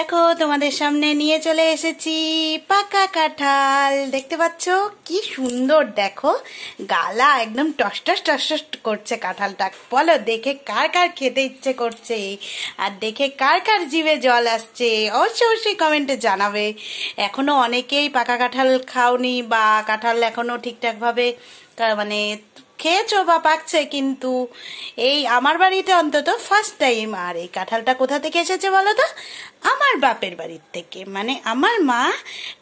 দেখো তোমাদের সামনে নিয়ে চলে এসেছি পাকা কাঁঠাল। দেখতে পাচ্ছ কি সুন্দর, দেখো গালা একদম টস টস টস টস করছে কাঁঠালটা। বলো দেখে কার কার খেতে ইচ্ছে করছে, আর দেখে কার কার জিভে জল আসছে, অবশ্যই অবশ্যই কমেন্টে জানাবে। এখনো অনেকেই পাকা কাঁঠাল খাওনি বা কাঁঠাল এখনো ঠিকঠাকভাবে মানে খেয়েছো বা পাকছে, কিন্তু এই আমার বাড়িতে অন্তত ফার্স্ট টাইম। আর এই কাঁঠালটা কোথা থেকে এসেছে বলো তো? আমার বাপের বাড়ির থেকে, মানে আমার মা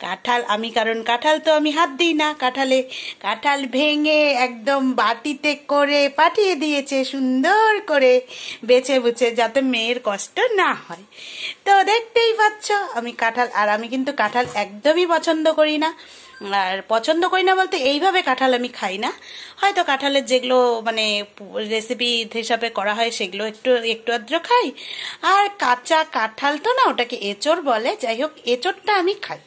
কাঁঠাল, আমি কারণ কাঁঠাল তো আমি হাত দিই না কাঁঠালে, কাঁঠাল ভেঙে একদম বাটিতে করে পাঠিয়ে দিয়েছে সুন্দর করে বেছে বুছে, যাতে মেয়ের কষ্ট না হয়। তো দেখতেই পাচ্ছ আমি কাঁঠাল, আর আমি কিন্তু কাঁঠাল একদমই পছন্দ করি না। আর পছন্দ করি না বলতে এইভাবে কাঁঠাল আমি খাই না, হয়তো কাঁঠালের যেগুলো মানে রেসিপি হিসাবে করা হয় সেগুলো একটু একটু আধটু খাই। আর কাঁচা কাঁঠাল তো না, ওটাকে এঁচড় বলে, যাই হোক এঁচড়টা আমি খাই,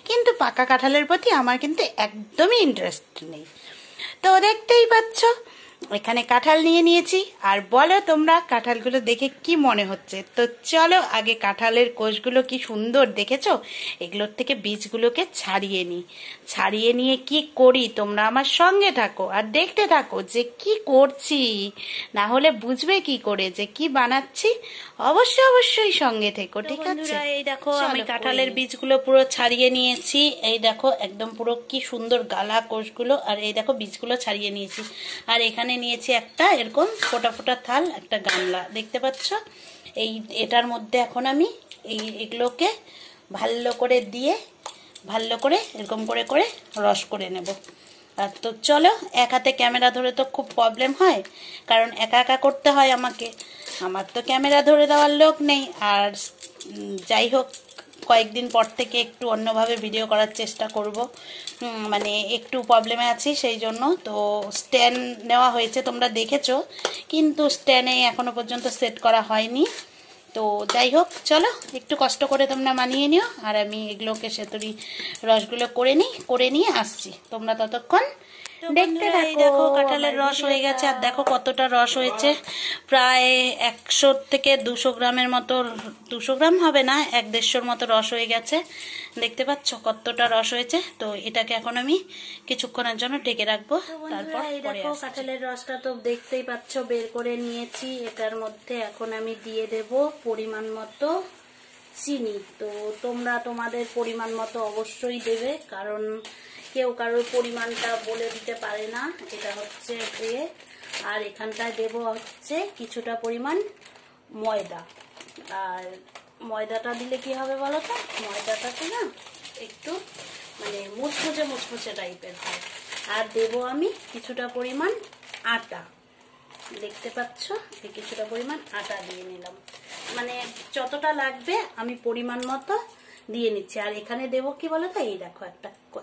কিন্তু পাকা কাঁঠালের প্রতি আমার কিন্তু একদমই ইন্টারেস্ট নেই। তো দেখতেই পাচ্ছ এখানে কাঁঠাল নিয়ে নিয়েছি। আর বলো তোমরা কাঁঠালগুলো দেখে কি মনে হচ্ছে? তো চলো আগে কাঁঠালের কোষগুলো কি সুন্দর দেখেছো, এগুলোর থেকে বীজগুলোকে ছাড়িয়ে নিই। ছাড়িয়ে নিয়ে কি করি তোমরা আমার সঙ্গে থাকো আর দেখতে থাকো যে কি করছি, না হলে বুঝবে কি করে যে কি বানাচ্ছি। অবশ্যই অবশ্যই সঙ্গে থেকো, ঠিক আছে? এই দেখো আমি কাঁঠালের বীজগুলো পুরো ছাড়িয়ে নিয়েছি। এই দেখো একদম পুরো কি সুন্দর গালা কোষগুলো, আর এই দেখো বীজগুলো ছাড়িয়ে নিয়েছি। আর এখানে নিয়েছি একটা এরকম ফোটা ফোটা থাল, একটা গামলা, দেখতে পাচ্ছ? এটার মধ্যে এখন আমি এগুলোকে ভালো করে দিয়ে ভালো করে এরকম করে করে রস করে নেব। আর তো চলো, এক হাতে ক্যামেরা ধরে তো খুব প্রবলেম হয়, কারণ একা একা করতে হয় আমাকে, আমার তো ক্যামেরা ধরে দেওয়ার লোক নেই। আর যাই হোক কয়েকদিন পর থেকে একটু অন্যভাবে ভিডিও করার চেষ্টা করব, মানে একটু প্রবলেমে আছি সেই জন্য। তো স্ট্যান্ড নেওয়া হয়েছে তোমরা দেখেছো, কিন্তু স্ট্যান্ডে এখনো পর্যন্ত সেট করা হয়নি। তো যাই হোক চলো একটু কষ্ট করে তোমরা মানিয়ে নিও, আর আমি এগুলোকে সেতুরি রসগুলো করে নিয়ে আসছি, তোমরা ততক্ষণ দেখতে থাকো। দেখো কাঁঠালের রস হয়ে গেছে, আর দেখো কতটা রস হয়েছে, প্রায় 100 থেকে 200 গ্রামের মতো, 200 গ্রাম হবে না, 1-150 মতো রস হয়ে গেছে। দেখতে পাচ্ছ কতটা রস হয়েছে। তো এটাকে এখন আমি কিছুক্ষণের জন্য ঢেকে রাখবো, তারপর দেখো কাঁঠালের রসটা তো দেখতেই পাচ্ছ বের করে নিয়েছি। এটার মধ্যে এখন আমি দিয়ে দেব পরিমাণ মতো চিনি। তো তোমরা তোমাদের পরিমাণ মতো অবশ্যই দেবে, কারণ কেউ কারোর পরিমাণটা বলে দিতে পারে না, এটা হচ্ছে দিয়ে। আর এখানটায় দেব হচ্ছে কিছুটা পরিমাণ ময়দা। আর ময়দাটা দিলে কি হবে বলো তো, ময়দাটাতে না একটু মানে মুচমুচে টাইপের হয়। আর দেব আমি কিছুটা পরিমাণ আটা, দেখতে পাচ্ছ এই কিছুটা পরিমাণ আটা দিয়ে নিলাম, মানে যতটা লাগবে আমি পরিমাণ মতো দিয়ে নিচ্ছি। আর এখানে দেবো কি বলো তো, এই দেখো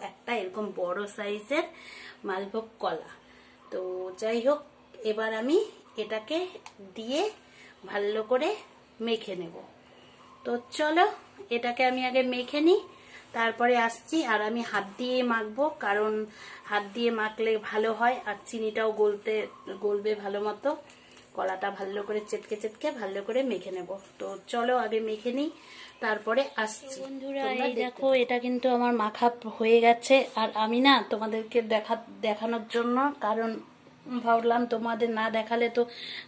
একটা এরকম বড় সাইজের মালভোগ কলা। তো যাই হোক এবার আমি এটাকে দিয়ে ভালো করে মেখে নেব। তো চলো এটাকে আমি আগে মেখে নিই, তারপরে আসছি। আর আমি হাত দিয়ে মাখবো, কারণ হাত দিয়ে মাখলে ভালো হয়, আর চিনিটাও গলবে ভালো মতো। কলাটা ভালো করে চেটকে ভালো করে মেখে নেব। তো চলো আগে মেখে নিই, তারপরে আসছি। বন্ধুরা এই দেখো এটা কিন্তু আমার মাখা হয়ে গেছে। আর আমি না তোমাদেরকে দেখানোর জন্য, কারণ ভাবলাম তোমাদের না দেখালে তো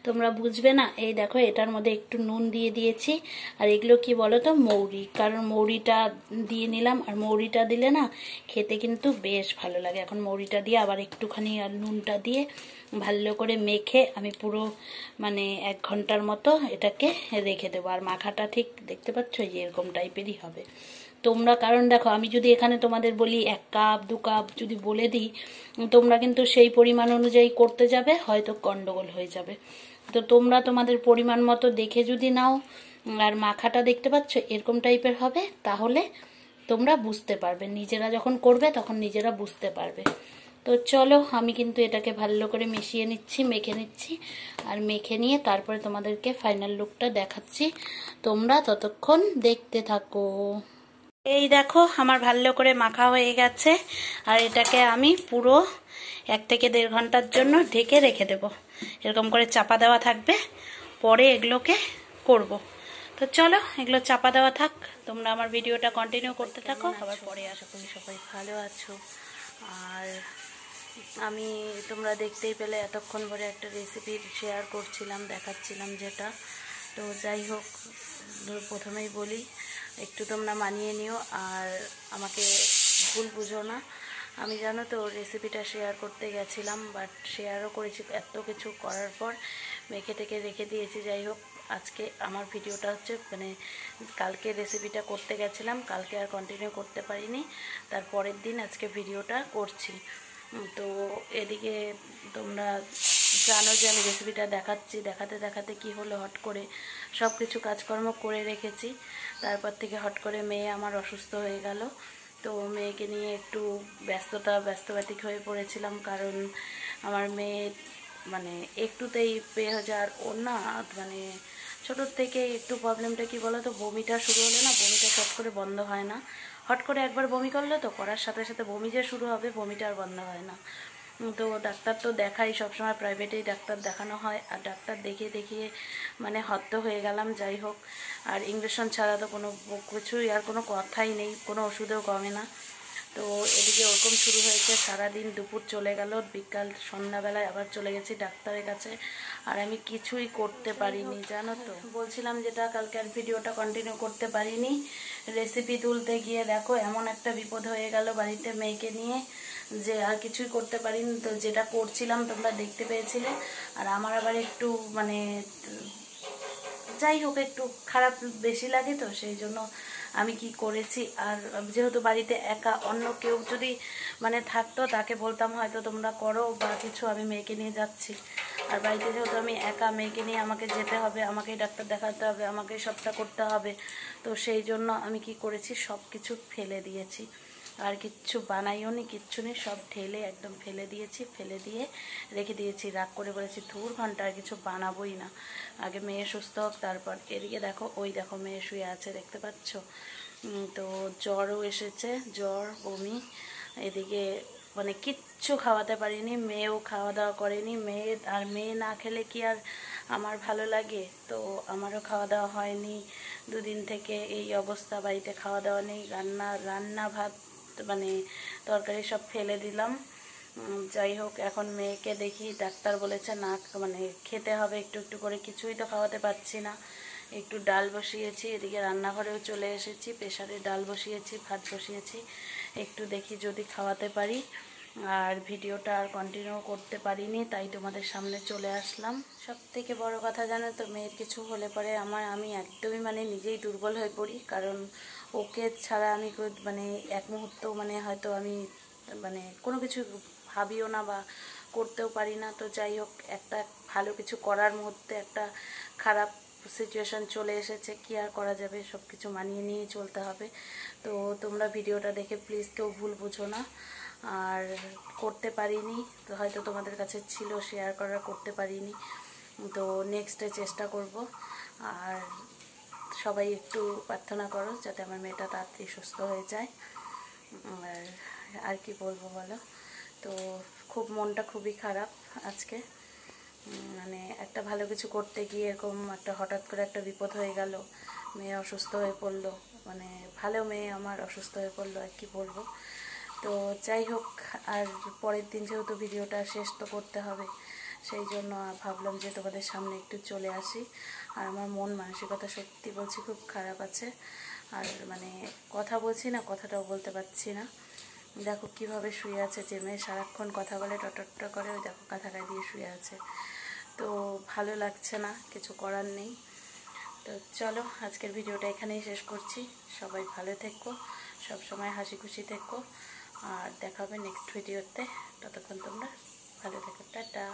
তোমরা বুঝবে না। এই দেখো এটার মধ্যে একটু নুন দিয়ে দিয়েছি, আর এগুলো কি বলো তো মৌরি, কারণ মৌরিটা দিয়ে নিলাম। আর মৌরিটা দিলে না খেতে কিন্তু বেশ ভালো লাগে। এখন মৌরিটা দিয়ে আবার একটুখানি আর নুনটা দিয়ে ভালো করে মেখে আমি পুরো মানে 1 ঘন্টার মতো এটাকে রেখে দেবো। আর মাখাটা ঠিক দেখতে পাচ্ছ যে এরকম টাইপেরই হবে তোমরা, কারণ দেখো আমি যদি এখানে তোমাদের বলি 1 কাপ 2 কাপ যদি বলে দিই, তোমরা কিন্তু সেই পরিমাণ অনুযায়ী করতে যাবে, হয়তো গন্ডগোল হয়ে যাবে। তো তোমরা তোমাদের পরিমাণ মতো দেখে যদি নাও, আর মাখাটা দেখতে পাচ্ছ এরকম টাইপের হবে, তাহলে তোমরা বুঝতে পারবে, নিজেরা যখন করবে তখন নিজেরা বুঝতে পারবে। তো চলো আমি কিন্তু এটাকে ভালো করে মিশিয়ে নিচ্ছি, মেখে নিচ্ছি। আর মেখে নিয়ে তারপরে তোমাদেরকে ফাইনাল লুকটা দেখাচ্ছি, তোমরা ততক্ষণ দেখতে থাকো। এই দেখো আমার ভালো করে মাখা হয়ে গেছে, আর এটাকে আমি পুরো 1 থেকে 1.5 ঘন্টার জন্য ঢেকে রেখে দেব। এরকম করে চাপা দেওয়া থাকবে, পরে এগুলোকে করব। তো চলো এগুলো চাপা দেওয়া থাক, তোমরা আমার ভিডিওটা কন্টিনিউ করতে থাকো, আবার পরে আশা করি সবাই ভালো আছো। আর আমি তোমরা দেখতেই পেলে এতক্ষণ ধরে একটা রেসিপি শেয়ার করছিলাম, দেখাচ্ছিলাম যেটা। তো যাই হোক, প্রথমেই বলি একটু তোমরা মানিয়ে নিও আর আমাকে ভুল বুঝো না। আমি জানো তো রেসিপিটা শেয়ার করতে গেছিলাম, বাট শেয়ারও করেছি এত কিছু করার পর মেখে টেকে রেখে দিয়েছি। যাই হোক, আজকে আমার ভিডিওটা হচ্ছে মানে কালকে রেসিপিটা করতে গেছিলাম, কালকে আর কন্টিনিউ করতে পারিনি, তার পরের দিন আজকে ভিডিওটা করছি। তো এদিকে তোমরা জানো যে আমি রেসিপিটা দেখাচ্ছি, দেখাতে দেখাতে কি হলো, হট করে সব কিছু কাজকর্ম করে রেখেছি, তারপর থেকে হট করে মেয়ে আমার অসুস্থ হয়ে গেল। তো মেয়েকে নিয়ে একটু ব্যস্তব্যতিক হয়ে পড়েছিলাম, কারণ আমার মেয়ে মানে একটুতেই পেয়ে যাওয়ার ওর না মানে ছোটোর থেকে একটু প্রবলেমটা কি বলো তো, বমিটা শুরু হলে না বমিটা চট করে বন্ধ হয় না। হট করে একবার বমি করলে তো করার সাথে সাথে বমি যে শুরু হবে, বমিটা আর বন্ধ হয় না। তো ডাক্তার তো দেখাই সবসময়, প্রাইভেটেই ডাক্তার দেখানো হয়, আর ডাক্তার দেখিয়ে দেখিয়ে মানে হত্য হয়ে গেলাম। যাই হোক, আর ইঞ্জেকশন ছাড়া তো কোনো কিছুই আর কোনো কথাই নেই, কোনো ওষুধেও কমে না। তো এদিকে ওরকম শুরু হয়েছে, সারাদিন দুপুর চলে গেল, বিকাল সন্ধ্যাবেলায় আবার চলে গেছি ডাক্তারের কাছে, আর আমি কিছুই করতে পারিনি জানো তো। বলছিলাম যেটা কালকে আর ভিডিওটা কন্টিনিউ করতে পারিনি, রেসিপি তুলতে গিয়ে দেখো এমন একটা বিপদ হয়ে গেল বাড়িতে মেয়েকে নিয়ে, যে আর কিছুই করতে পারিনি। তো যেটা করছিলাম তোমরা দেখতে পেয়েছিলে, আর আমার আবার একটু মানে যাই হোক একটু খারাপ বেশি লাগে, তো সেই জন্য আমি কি করেছি, আর যেহেতু বাড়িতে একা, অন্য কেউ যদি মানে থাকতো তাকে বলতাম হয়তো তোমরা করো বা কিছু, আমি মেয়েকে নিয়ে যাচ্ছি। আর বাড়িতে যেহেতু আমি একা, মেয়েকে নিয়ে আমাকে যেতে হবে, আমাকেই ডাক্তার দেখাতে হবে, আমাকেই সবটা করতে হবে। তো সেই জন্য আমি কি করেছি, সব কিছু ফেলে দিয়েছি, আর কিচ্ছু বানাইও নি, কিচ্ছু নেই, সব ঢেলে একদম ফেলে দিয়েছি, ফেলে দিয়ে রেখে দিয়েছি। রাগ করে বলেছি ধুর ঘন্টা আর কিছু বানাবোই না, আগে মেয়ে সুস্থ হোক তারপর। এদিকে দেখো, ওই দেখো মেয়ে শুয়ে আছে, দেখতে পাচ্ছ। তো জ্বরও এসেছে, জ্বর বমি, এদিকে মানে কিচ্ছু খাওয়াতে পারিনি, মেয়েও খাওয়া দাওয়া করেনি। মেয়ে না খেলে কি আর আমার ভালো লাগে, তো আমারও খাওয়া দাওয়া হয়নি। দুদিন থেকে এই অবস্থা, বাড়িতে খাওয়া দাওয়া নেই, রান্না ভাত মানে তরকারি সব ফেলে দিলাম। যাই হোক, এখন মেয়েকে দেখি, ডাক্তার বলেছে না মানে খেতে হবে একটু একটু করে, কিছুই তো খাওয়াতে পারছি না। একটু ডাল বসিয়েছি, এদিকে রান্নাঘরেও চলে এসেছি, প্রেসারে ডাল বসিয়েছি, ভাত বসিয়েছি, একটু দেখি যদি খাওয়াতে পারি। আর ভিডিওটা আর কন্টিনিউ করতে পারিনি, তাই তোমাদের সামনে চলে আসলাম। সব থেকে বড় কথা জানো তো, মেয়ের কিছু হলে পরে আমি একদমই মানে নিজেই দুর্বল হয়ে পড়ি, কারণ ওকে ছাড়া আমি মানে এক মুহূর্ত মানে হয়তো আমি মানে কোনো কিছু ভাবিও না বা করতেও পারি না। তো যাই হোক, একটা ভালো কিছু করার মুহূর্তে একটা খারাপ সিচুয়েশন চলে এসেছে, কি আর করা যাবে, সব কিছু মানিয়ে নিয়েই চলতে হবে। তো তোমরা ভিডিওটা দেখে প্লিজ কেউ ভুল বুঝো না। আর করতে পারিনি তো হয়তো তোমাদের কাছে ছিল শেয়ার করার, করতে পারিনি, তো নেক্সটে চেষ্টা করব। আর সবাই একটু প্রার্থনা করো যাতে আমার মেয়েটা তাড়াতাড়ি সুস্থ হয়ে যায়। আর কি বলবো বলো, তো খুব মনটা খুবই খারাপ আজকে, মানে একটা ভালো কিছু করতে গিয়ে এরকম একটা হঠাৎ করে একটা বিপদ হয়ে গেল, মেয়ে অসুস্থ হয়ে পড়লো, মানে ভালো মেয়ে আমার অসুস্থ হয়ে পড়লো, আর কি বলবো। তো যাই হোক, আর পরের দিন যেহেতু ভিডিওটা শেষ তো করতে হবে, সেই জন্য ভাবলাম যে তোমাদের সামনে একটু চলে আসি। আর আমার মন মানসিকতা সত্যি বলছি খুব খারাপ আছে, আর মানে কথা বলছি না, কথাটাও বলতে পারছি না। দেখো কিভাবে শুয়ে আছে, যে মেয়ে সারাক্ষণ কথা বলে টটটটা করে, ওই দেখো কাঁথা গায়ে দিয়ে শুয়ে আছে। তো ভালো লাগছে না, কিছু করার নেই। তো চলো আজকের ভিডিওটা এখানেই শেষ করছি। সবাই ভালো থেকো, সব সময় হাসি খুশি থেকো, আর দেখা হবে নেক্সট ভিডিওতে। ততক্ষণ তোমরা ভালো থেকো, টাটা।